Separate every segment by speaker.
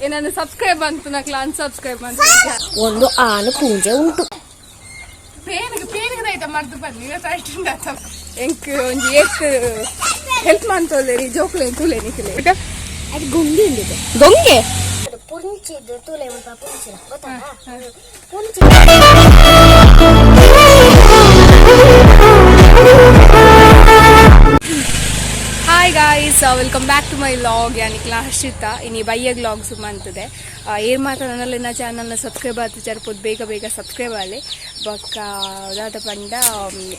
Speaker 1: ಏನನ್ನು ಸಬ್ಸ್ಕ್ರೈಬ್ ಅಂತ ನಕ್ಲ ಅನ್ಸಬ್ಸ್ಕ್ರೈಬ್ ಅಂತ
Speaker 2: ಒಂದು ಆನು ಪೂಜೆ ಉಂಟು
Speaker 1: ಪೇನಿಗೆ ಮರ್ದು ಬನ್ನಿ ಎಂಕ್ ಒಂಜಿ ಏಕ್ ಹೆಲ್ಪ್ ಮಾಡ್ತೋಲ್ಲೇರಿ ಜೋಕ್ಲೆ ತೂಲೆ ನಿಖಿಲೆ
Speaker 2: ಅದು ಗೊಂಗೆ ಉಂಡಿದೆ
Speaker 1: ಗೊಂಗೆ
Speaker 2: ಪುಂಚಿದ್ದು ತೂಲೆ ಉಂಟು ಪುಂಚಿನ ಗೊತ್ತಾ ಪುಂಚಿ
Speaker 1: hi guys welcome back to my vlog ಯಾನಿಕ್ಲ ಹರ್ಷಿತಾ ಇನಿ ಬಯ್ಯ ವ್ಲಾಗ್ಸ್ ಮಂತದೆ ಏರ್ ಮಾತ್ರ ನನ್ನಲ್ಲಿನ ಚಾನಲ್ನ ಸಬ್ಸ್ಕ್ರೈಬ್ ಆಯ್ತು ಜರ್ಪೋದು ಬೇಗ ಸಬ್ಸ್ಕ್ರೈಬ್ ಆಗಲಿ ಬೊಕ್ಕ ದಾದ ಪಂಡ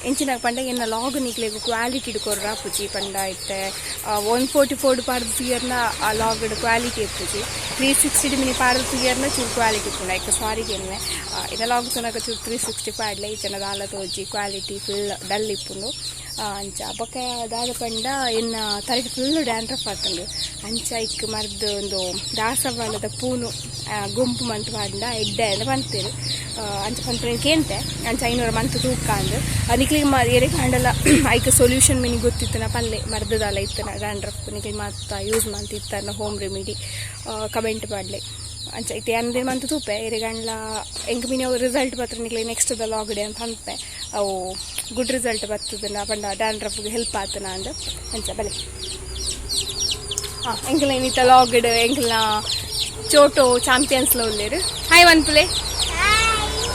Speaker 1: ಎಂಚಿನ ಪಂಡ ಎನ್ನ ಲಾಗ್ ನಿಕ್ಲೆಗು ಕ್ವಾಲಿಟಿ ಇಡ್ಕೊರ್ರ ಪುಜಿ ಪಂಡ ಐತೆ 144 ಪಾಡ್ದು ಫಿಯರ್ನ ಆ ಲಾಗ್ ಕ್ವಾಲಿಟಿ ಇಪ್ಪುಜಿ 360 ಮಿನಿ ಪಾಡ್ದು ಫಿಯರ್ನ ಚೂರು ಕ್ವಾಲಿಟಿ ಇಪ್ಪುಂಡು ಐಕೆ ಸಾರಿಗೆ ಎನ್ನೆ ಇನ್ನ ಲಾಗ್ ತನಕ ಚೂರು 360 ಪಾಡ್ಲೆ ಈಚನ ದಾಲ ತೋಜಿ ಕ್ವಾಲಿಟಿ ಫುಲ್ ಡಲ್ ಇಪ್ಪುಂಡು ಅಂಚ ಬೊಕ್ಕ ದಾದ ಪಂಡ ಎನ್ನ ತಲೆಗೆ ಫುಲ್ ಡ್ಯಾಂಡ್ರಫ್ ಆಗ್ತಂಡು ಅಂಚ ಇಕ್ ಮರ್ದು ಒಂದು ದಾಸವಾಳದ ಪೂನು ಗುಂಪು ಮಂತು ಪಂಡ ಎಡ್ಡೆ ಅಂತ ಬಂತೇರು ಅಂಚ ಪಂತ ಕೇಂತೆ ಅಂಚ 500 ಮಂತು ತೂಕ ಅಂದು ನಿಕ್ಲಿಗೆ ಎರೆ ಕಾಂಡಲ್ಲ ಐಕೆ ಸೊಲ್ಯೂಷನ್ ಮಿನಿ ಗೊತ್ತಿತ್ತನ ಪಲ್ಲೆ ಮರ್ದದಲ್ಲ ಇತ್ತನ ಡ್ಯಾಂಡ್ರಫ್ ನಿಕ್ಲಿ ಮಾತ್ರ ಯೂಸ್ ಮಂತ್ ಇತ್ತನ ಹೋಮ್ ರೆಮಿಡಿ ಕಮೆಂಟ್ ಪಾಡ್ಲೆ ಅಂಚ ಇತ್ತೆ ಅಂದೇ ಮಂತು ತೂಪೆ ಎರೆಗಂಡ್ಲ ಎಂಕ್ ಮಿನಿ ಅವು ರಿಸಲ್ಟ್ ಬತ್ರ ನಿಕ್ಲಿ ನೆಕ್ಸ್ಟ್ ದ ಲಾಗ್ ಡೇ ಅಂತ ಅಂತೆ ಅವು ಗುಡ್ ರಿಸಲ್ಟ್ ಬರ್ತದನ ಪಂಡ ಡ್ಯಾಂಡ್ರಫ್ಗೆ ಹೆಲ್ಪ್ ಆತನ ಅಂದು ಅಂಚ ಬಲೆ ಎಂಕಲ್ನ ಇನ್ನಿತ್ತ ಲಾಗ್ ಡೇ ಎಂಕಲ್ನ ಚೋಟೋ ಚಾಂಪಿಯನ್ಸ್ಲ ಉಳ್ಳೇರು ಹಾಯ್ ಒನ್ಪುಲೆ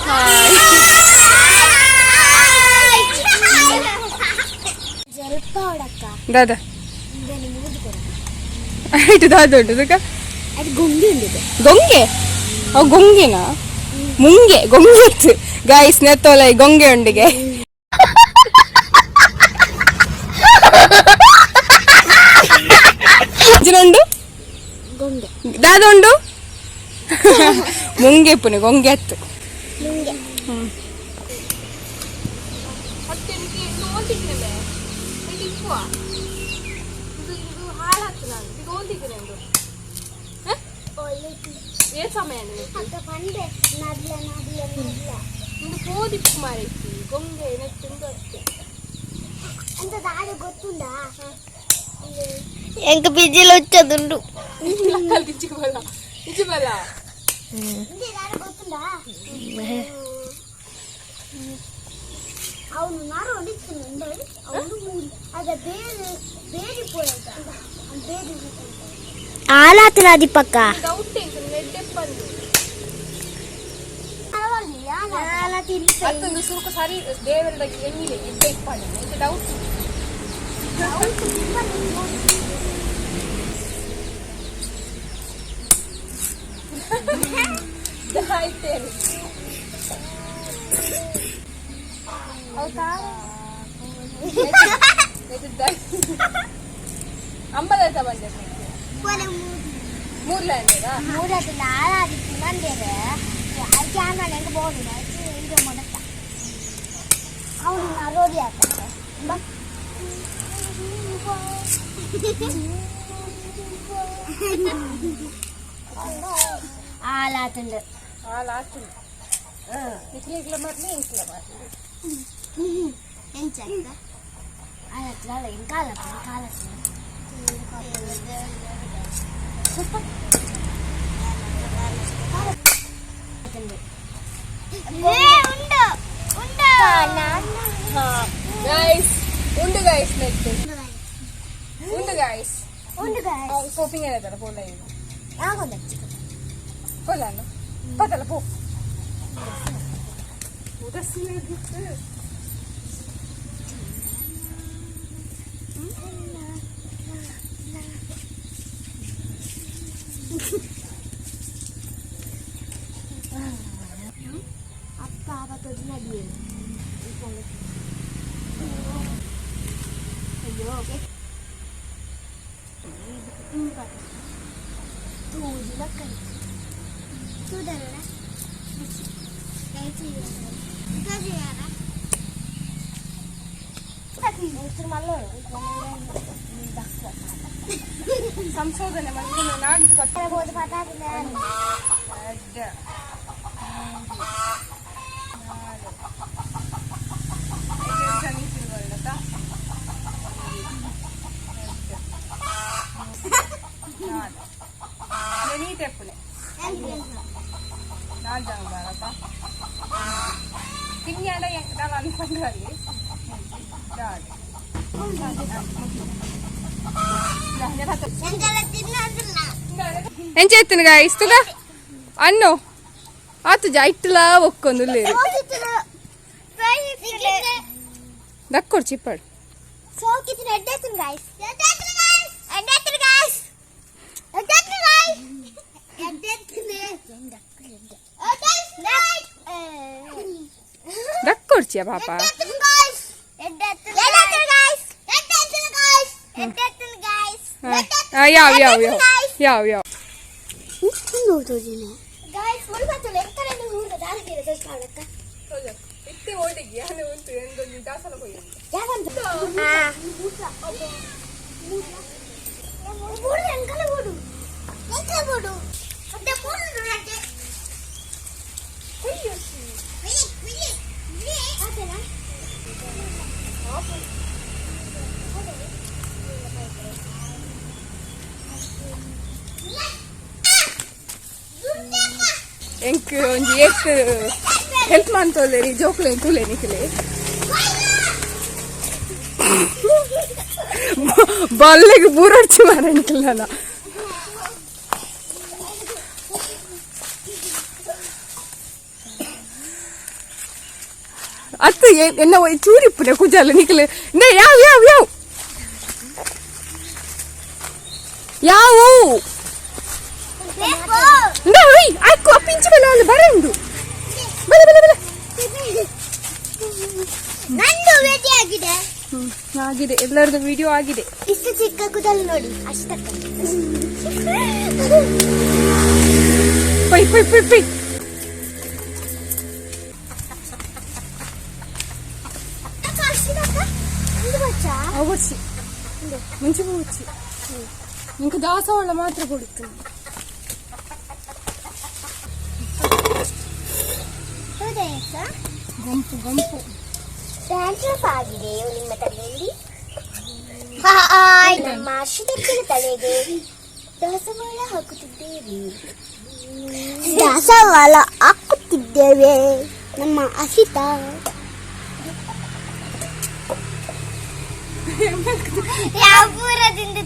Speaker 1: ಹಾಯ್ ದಾದಾ ಆಯ್ತು ದಾದ ಉಂಟು
Speaker 2: ಗೊಂಗೆ ಉಂಡಿದೆ
Speaker 1: ಗೊಂಗೆ ಅವು ಗೊಂಗೆನಾ ಮುಂಗೆ ಗೊಂಗೆ ಗಾಯ್ಸ್ ನೆತ್ತೋಲ ಗೊಂಗೆ ಉಂಡಿಗೆ ಉಂಡು ದಾದ ಉಂಡು ಮುಂಗೆ ಪುನೆ ಗೊಂಗೆ ಹತ್ತು
Speaker 2: ಎಂಕ ಬಿಜಿಲು వచ్చేదుండు అవును నారు వండిస్తుండే అవును అదే ಬೇರೆ ಬೇರೆ పోయేట ಬೇರೆ ఆలాతన అది పక్క
Speaker 1: డౌట్ నెట్ ఎప్పండి
Speaker 2: ఆలా తిరిగి
Speaker 1: అత్తొంದು ಸುರುಕು ಸರಿ ದೇವರಡಕ್ಕೆ ಎಣ್ಣಿಲೆ ಎಡ್ಡೆ ಇಪ್ಪಂಡಿ ಇದು ಡೌಟ್ ಆಯ್ತೇನೆ ಹೌದಾ ಅಂಬಲದ ಬಂದೆ ಮೂರ್ಲಾಂಡೇರಾ
Speaker 2: ಮೂರದು ನಾರಾದಿ ನಂದೇರೆ ಕ್ಯಾಮರಾ ಎಂತ ಬೋರ್ಡ್ ಇದು ಮೊದಲ ಅವನು ರೋಡಿ ಆಗ್ತದೆ ಆಲಾತುಂಡು
Speaker 1: ಆಲಾತುಂಡು ಇಕ್ಲಿಗ್ಲ ಮರ್ಲಿ ಇಂಕ್ಲ ಮರ್ಲಿ
Speaker 2: ಎಂಚ ಆಲಾತ್ಲ ಇಂಕಾಲ ಕಾಲ
Speaker 1: ಉಂಡು ಗೈಸ್ ನೆಟ್ಟು ಉಂಡು ಗೈಸ್ ಪೋಪಿಂಗ್ ಏನಾಯ್ತಲ್ಲ ಪೋಲ ಪೋಲಾನು ಪತ್ತಲ್ಲ ಪೋ
Speaker 2: ಅಪ್ಪ ಅವತ್ತು ನಡಿಯೇ ಅಯ್ಯೋ
Speaker 1: ಸಂಶೋಧನೆ ನಾಡ್ದು ನೀ ತೆಪ್ಪನೆ 4 ಜನ ಬಾರಪ್ಪ ತಿಂಗ್ಯಾಡ ನಾವು ಅನ್ಕೊಂಡು ಅಲ್ಲಿ ఏం చేస్తున్నా ఇస్తుగా అన్ను ఆతుజా ఇట్లా ఒక్కొందు లేదు దక్కోడు చెప్పాడు దక్కోడు చే పాప యావ్ ಇತ್ತೆ ಓಡಿಗೆ ಯಾನೆ ಉಂಟು ಎಂದೊಂದು ದಾಸನ ಹೋಗಿ ಎಂಕ್ ಒಂಜಿ ಏಕ್ ಹೆಲ್ಪ್ ಮಾಡ್ತೋಲೇರಿ ಜೋಕ್ಲೆ ತೂಲೆ ನಿಕ್ಲೆ ಬಲ್ಲೆಗೆ ಬೂರಡ್ಚಿ ಮಾರಣಿಕ್ಲನ ಅತ್ತು ಎನ್ನ ಚೂರಿಪ್ಪುನೆ ಕುಜಾಲ ನಿಕ್ಲೆ ನೇ ಯಾವ್ ಯಾವ್ ಯಾವ್ ಯಾವು ಆಯ್ತು ಪಿಂಚು ಬಲ ಅಲ್ಲಿ ಬರಂದು ಬಲೆ ಬಲೆ ಬಲೆ
Speaker 2: ನಂದು ರೆಡಿ ಆಗಿದೆ
Speaker 1: ಆಗಿದೆ ಎಲ್ಲರದು ವಿಡಿಯೋ ಆಗಿದೆ
Speaker 2: ಇಷ್ಟು ಚಿಕ್ಕ ಕೂದಲು ನೋಡಿ ಅಷ್ಟಕ್ಕೆ
Speaker 1: ಪೈ ಪೈ ಪೈ ಪೈ వచ్చి మంచిగా వచ్చి ఇంకా దాసవాళ్ళ మాత్రం కొడుతుంది ಗಂಪು ಗಂಪು
Speaker 2: ಡ್ಯಾನ್ಸ್ ಆಗಿದೆ ನಿಮ್ಮ ತಲೆಯಲ್ಲಿ ನಮ್ಮ ಅಶ್ವಿನ ತಲೆಗೆ ದಾಸವಾಳ ಹಾಕುತ್ತಿದ್ದೇವೆ ದಾಸವಾಳ ಹಾಕುತ್ತಿದ್ದೇವೆ ನಮ್ಮ ಅಸಿತ ಯಾವ ಊರದಿಂದ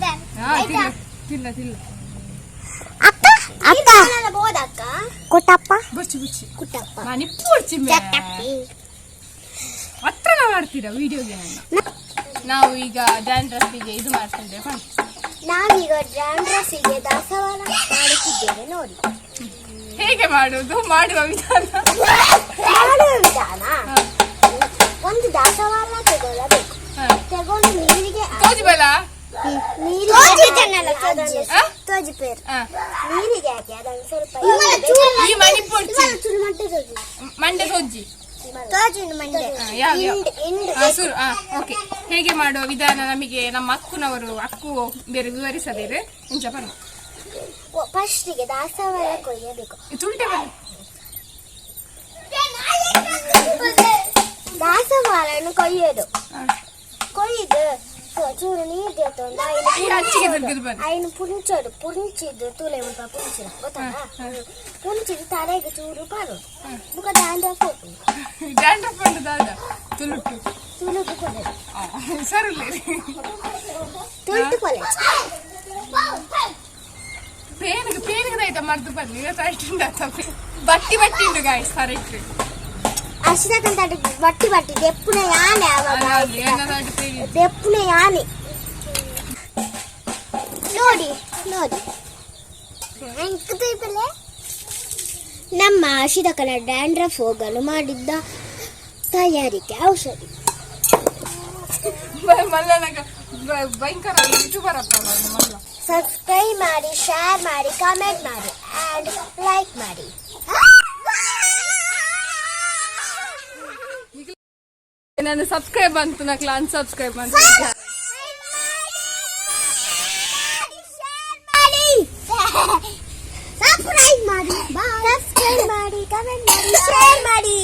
Speaker 1: ತಿಲ್ಲ ತಿಲ್ಲ
Speaker 2: ಅಕ್ಕ ಅಕ್ಕ ಬೋದಕ್ಕ ಕೊಟ್ಟಪ್ಪ
Speaker 1: ಬಚ್ಚಿ ಬಚ್ಚಿ
Speaker 2: ಕುಟ್ಟಪ್ಪ
Speaker 1: ನಾನಿಪ್ಪು ಬಚ್ಚಿ ಹತ್ರ ಮಾಡ್ತೀರಾ ವಿಡಿಯೋಗೆ ನಾವು ಈಗ ಡ್ಯಾಂಡ್ರಫಿಗೆ ಇದು ಮಾಡ್ತಿದ್ದೇವೆ
Speaker 2: ನಾವೀಗ ಡ್ಯಾಂಡ್ರಫಿಗೆ ದಾಸವಾಳ ಮಾಡುತ್ತಿದ್ದೇವೆ ನೋಡಿ
Speaker 1: ಹೇಗೆ ಮಾಡುವುದು ಮಾಡುವ ವಿಧಾನ
Speaker 2: ಒಂದು ದಾಸವಾಳ ತಗೊಳ್ಳಬೇಕು ತಗೊಂಡು ನೀರಿಗೆ ನೀರಿಗೆ ಹಾಕಿ ಅದನ್ನು ಸ್ವಲ್ಪ
Speaker 1: ಮಂಡೆ ಸೊಜ್ಜಿ ಓಕೆ ಹೇಗೆ ಮಾಡುವ ವಿಧಾನ ನಮಗೆ ನಮ್ಮ ಅಕ್ಕು ಬೇರೆ ವಿವರಿಸದೇವೆ ಇಂಚ ಬನ್ನಿ
Speaker 2: ಫಸ್ಟಿಗೆ ದಾಸವಾಳ ಕೊಯ್ಯಬೇಕು
Speaker 1: ತುಲ್ಟೆ ಬನ್ನಿ
Speaker 2: ದಾಸವಾಳನ್ನು ಕೊಯ್ಯೋದು ಕೊಯ್ದು ಚೂರು ನೀರು ತೆಗೆದು ಐನು ಪುಂಚಿದ್ದು ತುಲೆ ಮುಲ್ಪ ಪುಂಚಿರ ಗೊತ್ತಾ ಪುಂಚಿದ್ದು ತಲೆಗೆ ಚೂರು ಪಾರು ಮುಖ ಡ್ಯಾಂಡ್ರಫ್ ತುಳುಟು ಕೊಲೆ ತುಳುಟು ಕೊಲೆ
Speaker 1: పేనుగదైతే మర్దు పని బట్టి బట్టి ఉండు గాయస్ కరెక్ట్
Speaker 2: అశ్వినకంత బట్టి బట్టి దెప్పునే యానే దెప్పునే యానే ನೋಡಿ ನೋಡಿ ನಮ್ಮ ಅಶ್ವಿನಕನ ಡ್ಯಾಂಡ್ರಫ್ ಹೋಗಲು ಮಾಡಿದ್ದ ತಯಾರಿಕೆ ಔಷಧಿ
Speaker 1: ಭಯಂಕರ
Speaker 2: ಸಬ್ಸ್ಕ್ರೈಬ್ ಮಾಡಿ ಶೇರ್ ಮಾಡಿ ಕಾಮೆಂಟ್ ಮಾಡಿ ಅಂಡ್ ಲೈಕ್ ಮಾಡಿ
Speaker 1: ನಾನು ಸಬ್ಸ್ಕ್ರೈಬ್ ಅಂತು ನಕ್ಲ ಅನ್ಸಬ್ಸ್ಕ್ರೈಬ್ ಅಂತ
Speaker 2: ಸಬ್ಸ್ಕ್ರೈಬ್ ಮಾಡಿ ಕಾಮೆಂಟ್ ಮಾಡಿ ಶೇರ್ ಮಾಡಿ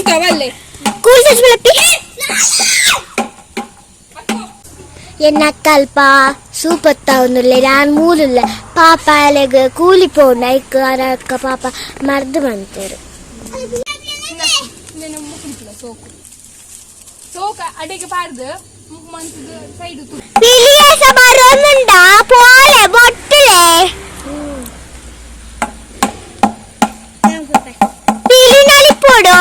Speaker 1: ಎಂತವಲ್ಲೇ
Speaker 2: ಕೂಲ್ ಸಜ್ಮಲಪ್ಪಿ ಎನ್ನಕ್ಕಲ್ಪ ಸೂಪತ್ತ ಒಂದುಲ್ಲೆ ನಾನು ಮೂರುಲ್ಲ ಪಾಪ ಅಲೆಗ ಕೂಲಿ ಪೋಂಡ ಐಕ್ ಅರಕ್ಕ ಪಾಪ ಮರ್ದು ಬಂತೇರು
Speaker 1: ಸೋಕು ಸೋಕ ಅಡಿಗೆ ಪಾಡ್ದು ಮಂತದ ಸೈಡ್
Speaker 2: ಪಿಲಿಯಸ ಬರೋನುಂಡ ಪೋಲೆ ಬೊಟ್ಟಲೆ ಪಿಲಿ ನಲಿಪೋಡು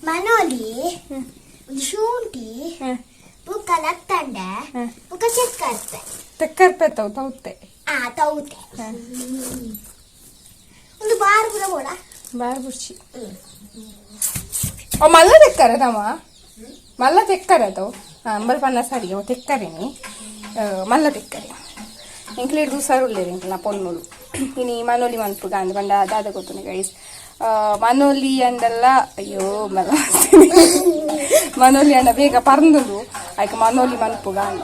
Speaker 2: ಮನೋಲಿ ಶುಂಠಿ ಬುಕ್ಕ ಲತ್ತಂಡ ಬುಕ್ಕ ಚಕ್ಕರ್ಪೆ
Speaker 1: ತೆಕ್ಕರ್ಪೆ ತೌತೆ
Speaker 2: ತೌತೆ ಒಂದು ಬಾರು ಕೂಡ ಬೋಡ
Speaker 1: ಬಾರ್ ಬುರ್ಚಿ ಓ ಮಲ್ಲ ತೆಕ್ಕರ ತಮ್ಮ ಮಲ್ಲ ತೆಕ್ಕರದು ಅಂಬಲ್ ಪನ್ನ ಸರಿ ಓ ತೆಕ್ಕರೇನಿ ಮಲ್ಲ ತೆಕ್ಕರೆ ಇಂಕ್ಲೇಡ್ ದೂಸಾರು ಉಳ್ಳೇರಿ ಇಂಕಲ್ನ ಪೊನ್ನೋಳು ಇನಿ ಮನೋಲಿ ಮನ್ಪುಗ ಅಂದ್ ಬಂಡ ದಾದ ಗೊತ್ತುನೆ ಗೈಸ್ ಮನೋಲಿ ಅಂದಲ್ಲ ಅಯ್ಯೋ ಮಲ್ಲ ಮನೋಲಿ ಅಂಡ ಬೇಗ ಪರ್ಂದುಂಡು ಆಯ್ಕೆ ಮನೋಲಿ ಮನ್ಪುಗ ಅಂದ್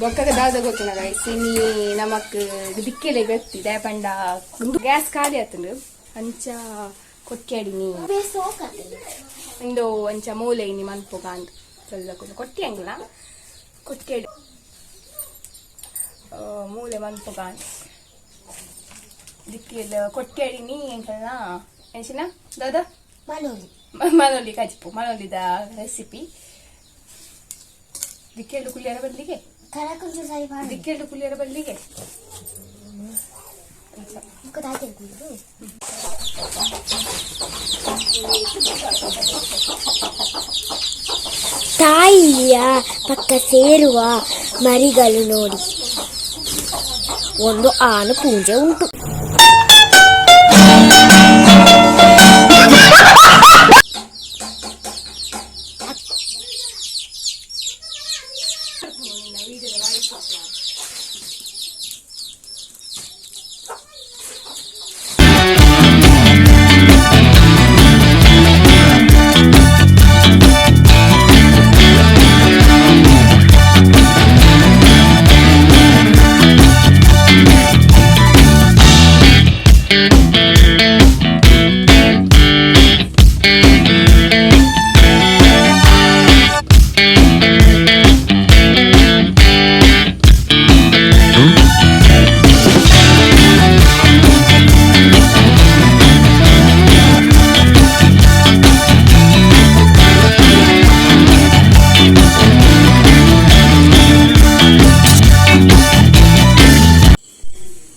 Speaker 1: ಬೊಕ್ಕದ ದಾದ ಗೊತ್ತುನ ಗೈಸ್ ಇನಿ ನಮಕ್ ದಿಕ್ಕೆಲೆ ಗೊತ್ತಿದೆ ಪಂಡ ಗ್ಯಾಸ್ ಖಾಲಿ ಆತಂಡು ಅಂಚ ಕೊಟ್ಟ್ಯಾಡಿನಿ ಇಂದು ಅಂಚ ಮೂಲೆ ಇನಿ ಮನ್ಪುಗ ಅಂದ್ ಸ್ವಲ್ಪ ಕೊಟ್ಟಿ ಹಂಗಿಲ್ಲ ಕೊಟ್ಟ್ಯಾಡಿ ಮೂಲೆ ಮನ್ಪುಗ ಅಂದ್ ದಿಕ್ಕಿಯಲ್ಲಿ ಕೊಟ್ಟ್ಯಾಡಿನಿ ಎಂಕಲ್ನ ಎಂಚಿನ ದಾದ ಮನೋಲಿ ಕಜಿಪು ಮನೋಲಿದ ರೆಸಿಪಿ ದಿಕ್ಕೆರಡು ಕುಲಿಯರ ಬದಲಿಗೆ ದಿಕ್ಕೆರಡು ಕುಲಿಯರ ಬದಲಿಗೆ
Speaker 2: ತಾಯಿಯ ಪಕ್ಕ ಸೇರುವ ಮರಿಗಳು ನೋಡಿ ಒಂದು ಆನು ಪೂಜೆ ಉಂಟು.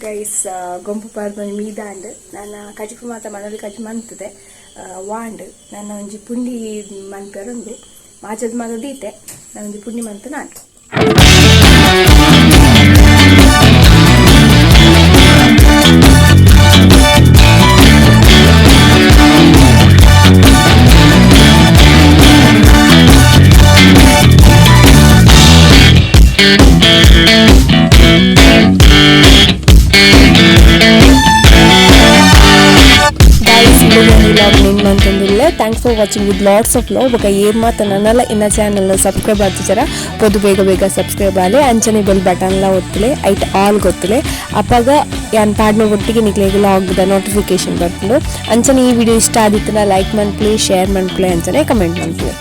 Speaker 1: ಗೈಸ್ ಗೊಂಪು ಪಾರ್ಬನಿ ಮೀದಾಂಡ್ ನನ್ನ ಕಜಿಪು ಮಾತ ಮನೋಲಿ ಕಜಿ ಮಂತದೆ ವಾಂಡ್ ನನ್ನ ಒಂಜಿ ಪುಂಡಿ ಮನ್ಪೆರೊಂದು ಮಾಚದ ಮಾತ ದೀತೆ ನಾನು ಒಂಜಿ ಪುಂಡಿ ಮಂತ ನಾನು thanks for watching with lots of love ಬೊಕ ಏರ್ ಮಾತ ನನ್ನಲ್ಲ ಇನ್ನ ಚಾನಲ್ ಸಬ್ಸ್ಕ್ರೈಬ್ ಆತಿಜರ ಪೊದು ಬೇಗ ಸಬ್ಸ್ಕ್ರೈಬ್ ಆಲೆ ಅಂಚನೆ ಬೆಲ್ ಬಟನ್ಲ ಒತ್ತಲೆ ಐಟ್ ಆಲ್ ಗೊತ್ತಲೆ ಅಪ್ಪಾಗ ಯಾನ್ ಪಾಡ್ನ ಒಟ್ಟಿಗೆ ನಿಕ್ಲೆಗ್ ಲಾಗ್ದ ನೋಟಿಫಿಕೇಶನ್ ಬರ್ತುಂಡು ಅಂಚನೆ ಈ ವಿಡಿಯೋ ಇಷ್ಟ ಆದಿತ್ತನ ಲೈಕ್ ಮನ್ಪ್ಲೆ ಶೇರ್ ಮನ್ಪ್ಲೆ ಅಂಚನೆ ಕಮೆಂಟ್ ಮನ್ಪ್ಲೆ.